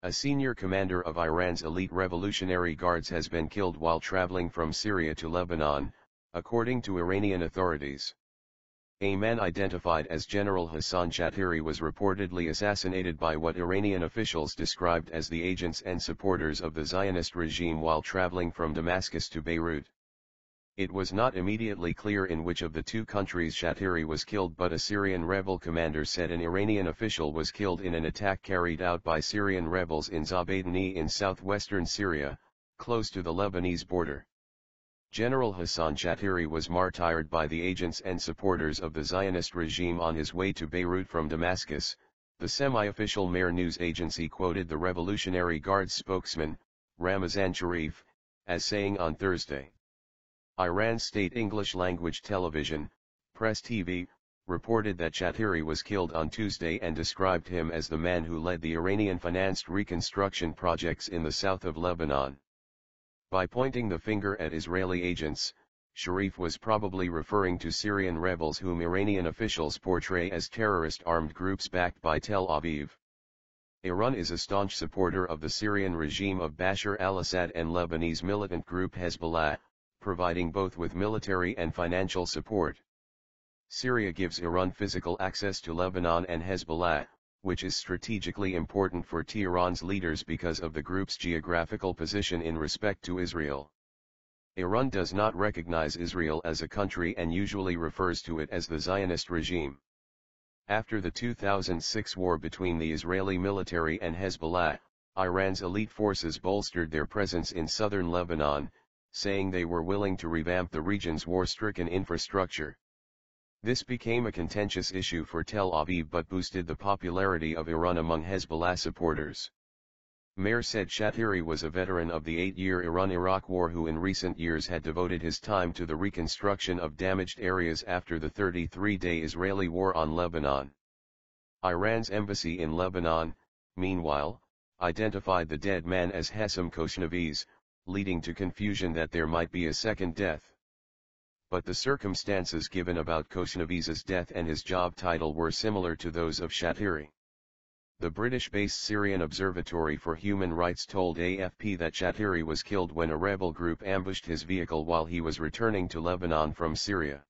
A senior commander of Iran's elite revolutionary guards has been killed while traveling from Syria to Lebanon, according to Iranian authorities. A man identified as General Hassan Shateri was reportedly assassinated by what Iranian officials described as the agents and supporters of the Zionist regime while traveling from Damascus to Beirut. It was not immediately clear in which of the two countries Shateri was killed, but a Syrian rebel commander said an Iranian official was killed in an attack carried out by Syrian rebels in Zabadani in southwestern Syria, close to the Lebanese border. General Hassan Shateri was martyred by the agents and supporters of the Zionist regime on his way to Beirut from Damascus, the semi-official Mehr news agency quoted the Revolutionary Guard's spokesman, Ramezan Sharif, as saying on Thursday. Iran's state English-language television, Press TV, reported that Shateri was killed on Tuesday and described him as the man who led the Iranian-financed reconstruction projects in the south of Lebanon. By pointing the finger at Israeli agents, Sharif was probably referring to Syrian rebels whom Iranian officials portray as terrorist armed groups backed by Tel Aviv. Iran is a staunch supporter of the Syrian regime of Bashar al-Assad and Lebanese militant group Hezbollah, providing both with military and financial support. Syria gives Iran physical access to Lebanon and Hezbollah, which is strategically important for Tehran's leaders because of the group's geographical position in respect to Israel. Iran does not recognize Israel as a country and usually refers to it as the Zionist regime. After the 2006 war between the Israeli military and Hezbollah, Iran's elite forces bolstered their presence in southern Lebanon, saying they were willing to revamp the region's war-stricken infrastructure. This became a contentious issue for Tel Aviv but boosted the popularity of Iran among Hezbollah supporters. Mehr said Shateri was a veteran of the 8-year Iran-Iraq War who in recent years had devoted his time to the reconstruction of damaged areas after the 33-day Israeli war on Lebanon. Iran's embassy in Lebanon, meanwhile, identified the dead man as Hassam Khoshnaveh's, leading to confusion that there might be a second death. But the circumstances given about Khoshnaveh's death and his job title were similar to those of Shateri. The British-based Syrian Observatory for Human Rights told AFP that Shateri was killed when a rebel group ambushed his vehicle while he was returning to Lebanon from Syria.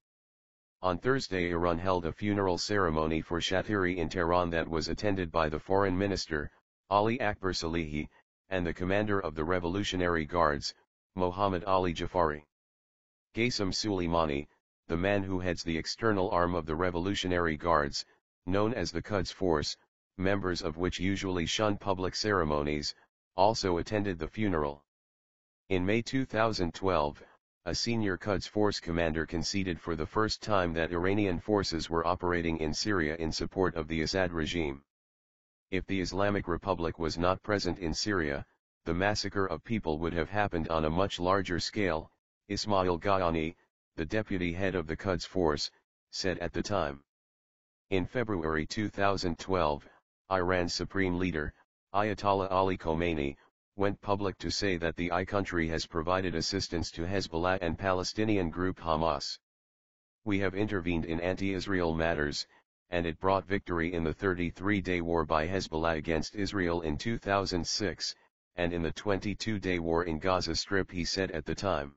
On Thursday, Iran held a funeral ceremony for Shateri in Tehran that was attended by the Foreign Minister, Ali Akbar Salehi, and the commander of the Revolutionary Guards, Mohammad Ali Jafari. Qasim Soleimani, the man who heads the external arm of the Revolutionary Guards, known as the Quds Force, members of which usually shun public ceremonies, also attended the funeral. In May 2012, a senior Quds Force commander conceded for the first time that Iranian forces were operating in Syria in support of the Assad regime. If the Islamic Republic was not present in Syria, the massacre of people would have happened on a much larger scale, Ismail Ghayani, the deputy head of the Quds Force, said at the time. In February 2012, Iran's supreme leader, Ayatollah Ali Khomeini, went public to say that the country has provided assistance to Hezbollah and Palestinian group Hamas. We have intervened in anti-Israel matters, and it brought victory in the 33-day war by Hezbollah against Israel in 2006, and in the 22-day war in Gaza Strip, he said at the time.